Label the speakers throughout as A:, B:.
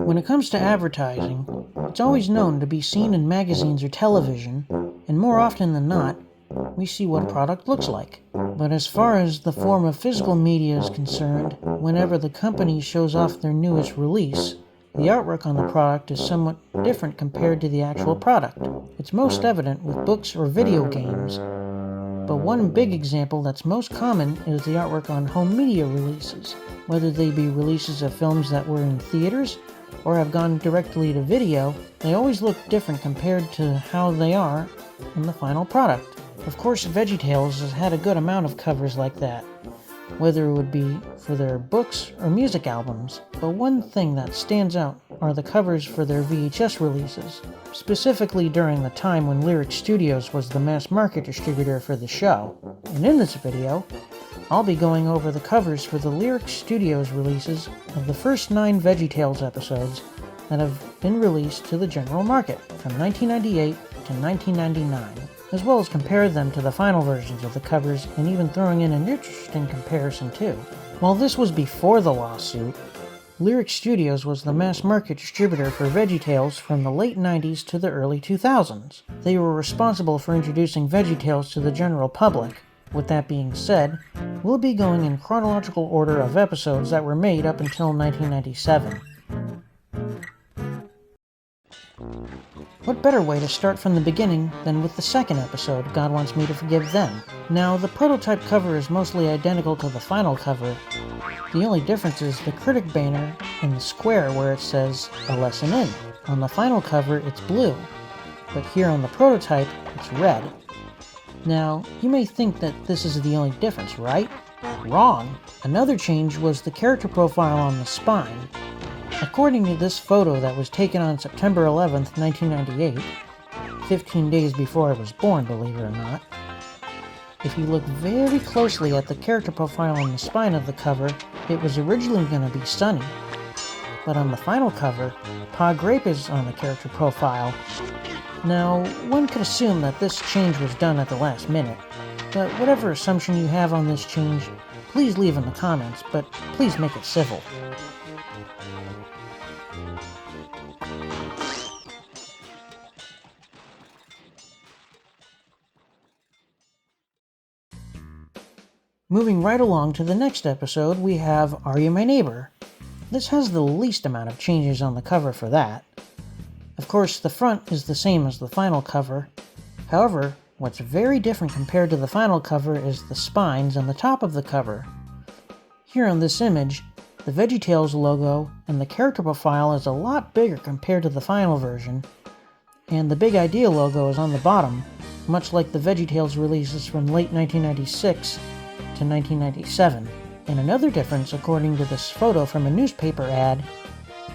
A: When it comes to advertising, it's always known to be seen in magazines or television, and more often than not, we see what a product looks like. But as far as the form of physical media is concerned, whenever the company shows off their newest release, the artwork on the product is somewhat different compared to the actual product. It's most evident with books or video games, but one big example that's most common is the artwork on home media releases, whether they be releases of films that were in theaters or have gone directly to video. They always look different compared to how they are in the final product. Of course, VeggieTales has had a good amount of covers like that, whether it would be for their books or music albums, but one thing that stands out are the covers for their VHS releases, specifically during the time when Lyrick Studios was the mass market distributor for the show. And in this video, I'll be going over the covers for the Lyrick Studios releases of the first 9 VeggieTales episodes that have been released to the general market from 1998 to 1999, as well as compare them to the final versions of the covers and even throwing in an interesting comparison too. While this was before the lawsuit, Lyrick Studios was the mass market distributor for VeggieTales from the late 90s to the early 2000s. They were responsible for introducing VeggieTales to the general public. With that being said, we'll be going in chronological order of episodes that were made up until 1997. What better way to start from the beginning than with the second episode, God Wants Me to Forgive Them? Now, the prototype cover is mostly identical to the final cover. The only difference is the critic banner in the square where it says, "A Lesson In." On the final cover, it's blue, but here on the prototype, it's red. Now, you may think that this is the only difference, right? Wrong! Another change was the character profile on the spine. According to this photo that was taken on September 11th, 1998, 15 days before I was born, believe it or not, if you look very closely at the character profile on the spine of the cover, it was originally going to be Sunny. But on the final cover, Pa Grape is on the character profile. Now, one could assume that this change was done at the last minute, but whatever assumption you have on this change, please leave in the comments, but please make it civil. Moving right along to the next episode, we have Are You My Neighbor? This has the least amount of changes on the cover for that. Of course, the front is the same as the final cover. However, what's very different compared to the final cover is the spines on the top of the cover. Here on this image, the VeggieTales logo and the character profile is a lot bigger compared to the final version, and the Big Idea logo is on the bottom, much like the VeggieTales releases from late 1996 to 1997. And another difference, according to this photo from a newspaper ad,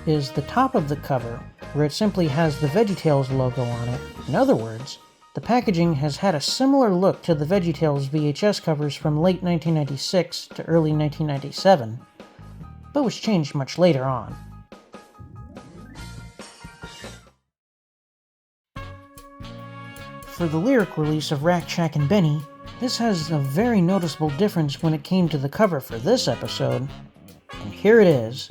A: is the top of the cover, where it simply has the VeggieTales logo on it. In other words, the packaging has had a similar look to the VeggieTales VHS covers from late 1996 to early 1997, but was changed much later on. For the Lyrick release of Rack, Shack and Benny, this has a very noticeable difference when it came to the cover for this episode, and here it is.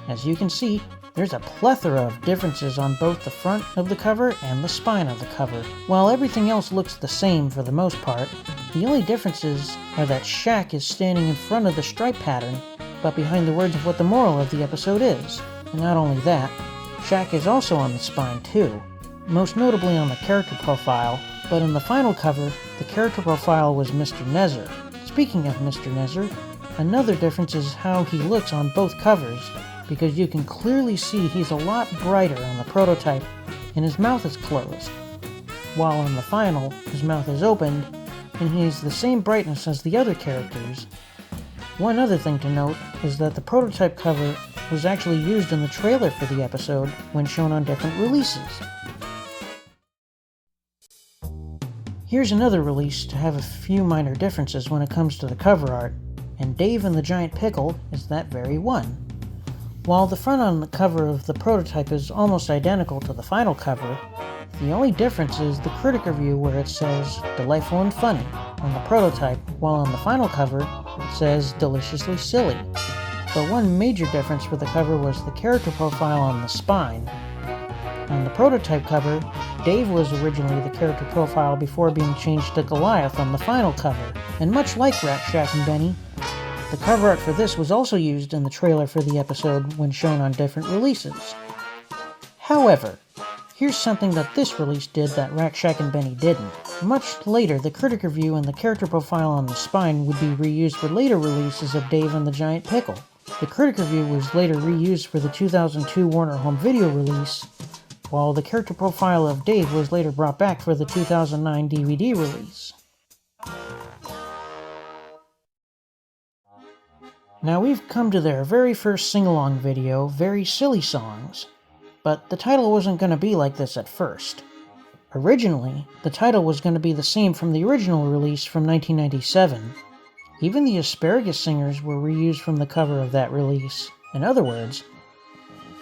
A: As you can see, there's a plethora of differences on both the front of the cover and the spine of the cover. While everything else looks the same for the most part, the only differences are that Shack is standing in front of the stripe pattern, but behind the words of what the moral of the episode is. And not only that, Shack is also on the spine too, most notably on the character profile, but in the final cover, the character profile was Mr. Nezzer. Speaking of Mr. Nezzer, another difference is how he looks on both covers, because you can clearly see he's a lot brighter on the prototype and his mouth is closed, while on the final, his mouth is opened and he has the same brightness as the other characters. One other thing to note is that the prototype cover was actually used in the trailer for the episode when shown on different releases. Here's another release to have a few minor differences when it comes to the cover art, and Dave and the Giant Pickle is that very one. While the front on the cover of the prototype is almost identical to the final cover, the only difference is the critic review where it says "delightful and funny" on the prototype, while on the final cover it says "deliciously silly." But one major difference for the cover was the character profile on the spine. On the prototype cover, Dave was originally the character profile before being changed to Goliath on the final cover, and much like Rat Shack and Benny, the cover art for this was also used in the trailer for the episode when shown on different releases. However, here's something that this release did that Rat Shack and Benny didn't. Much later, the critic review and the character profile on the spine would be reused for later releases of Dave and the Giant Pickle. The critic review was later reused for the 2002 Warner Home Video release, while the character profile of Dave was later brought back for the 2009 DVD release. Now we've come to their very first sing-along video, Very Silly Songs, but the title wasn't going to be like this at first. Originally, the title was going to be the same from the original release from 1997. Even the Asparagus Singers were reused from the cover of that release. In other words,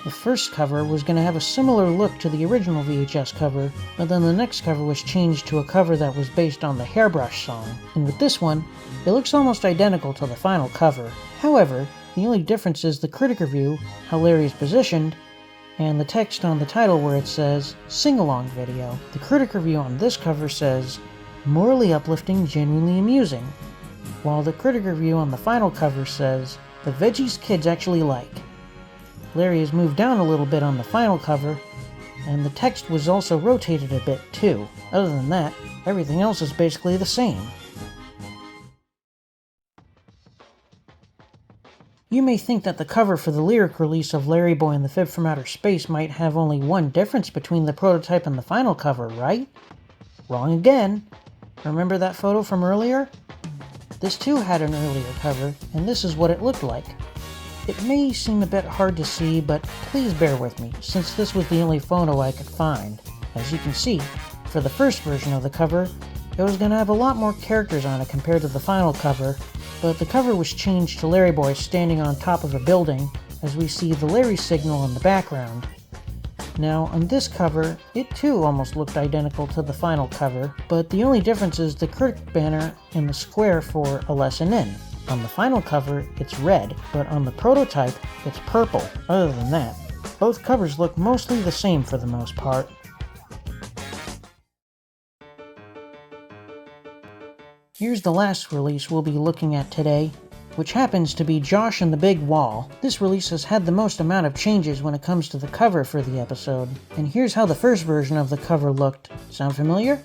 A: the first cover was going to have a similar look to the original VHS cover, but then the next cover was changed to a cover that was based on the Hairbrush song, and with this one, it looks almost identical to the final cover. However, the only difference is the critic review, how Larry is positioned, and the text on the title where it says, Sing-Along Video. The critic review on this cover says, Morally uplifting, genuinely amusing, while the critic review on the final cover says, The Veggies Kids Actually Like. Larry is moved down a little bit on the final cover, and the text was also rotated a bit too. Other than that, everything else is basically the same. You may think that the cover for the Lyric release of Larry Boy and the Fib from Outer Space might have only one difference between the prototype and the final cover, right? Wrong again. Remember that photo from earlier? This too had an earlier cover, and this is what it looked like. It may seem a bit hard to see, but please bear with me, since this was the only photo I could find. As you can see, for the first version of the cover, it was going to have a lot more characters on it compared to the final cover, but the cover was changed to Larry Boy standing on top of a building, as we see the Larry signal in the background. Now, on this cover, it too almost looked identical to the final cover, but the only difference is the critic banner in the square for A Lesson In. On the final cover, it's red, but on the prototype, it's purple. Other than that, both covers look mostly the same for the most part. Here's the last release we'll be looking at today, which happens to be Josh and the Big Wall. This release has had the most amount of changes when it comes to the cover for the episode, and here's how the first version of the cover looked. Sound familiar?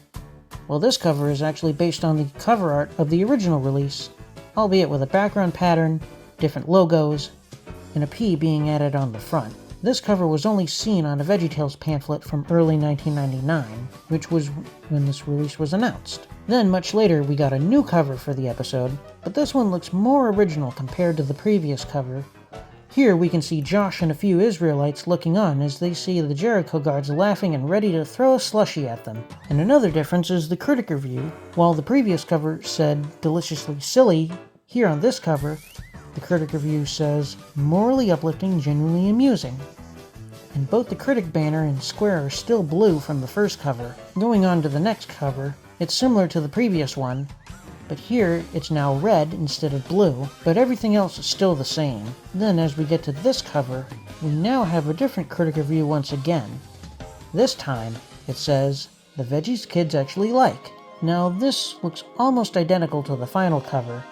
A: Well, this cover is actually based on the cover art of the original release, albeit with a background pattern, different logos, and a P being added on the front. This cover was only seen on a VeggieTales pamphlet from early 1999, which was when this release was announced. Then, much later, we got a new cover for the episode, but this one looks more original compared to the previous cover. Here we can see Josh and a few Israelites looking on as they see the Jericho guards laughing and ready to throw a slushie at them. And another difference is the critic review. While the previous cover said deliciously silly, here on this cover, the critic review says morally uplifting, genuinely amusing. And both the critic banner and square are still blue from the first cover. Going on to the next cover, it's similar to the previous one, but here it's now red instead of blue, but everything else is still the same. Then as we get to this cover, we now have a different critic review once again. This time, it says, The Veggies Kids Actually Like. Now this looks almost identical to the final cover,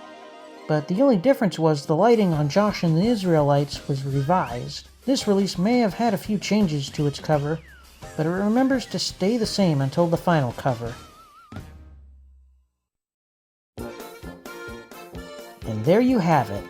A: but the only difference was the lighting on Josh and the Israelites was revised. This release may have had a few changes to its cover, but it remembers to stay the same until the final cover. And there you have it,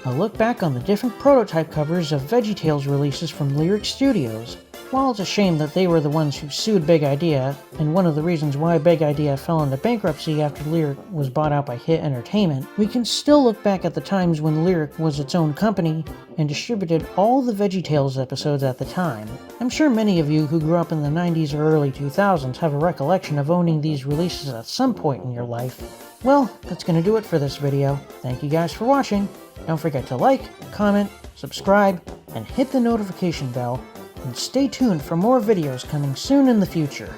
A: a look back on the different prototype covers of VeggieTales releases from Lyrick Studios. While it's a shame that they were the ones who sued Big Idea, and one of the reasons why Big Idea fell into bankruptcy after Lyrick was bought out by Hit Entertainment, we can still look back at the times when Lyrick was its own company and distributed all the VeggieTales episodes at the time. I'm sure many of you who grew up in the 90s or early 2000s have a recollection of owning these releases at some point in your life. Well, that's going to do it for this video. Thank you guys for watching. Don't forget to like, comment, subscribe, and hit the notification bell. And stay tuned for more videos coming soon in the future.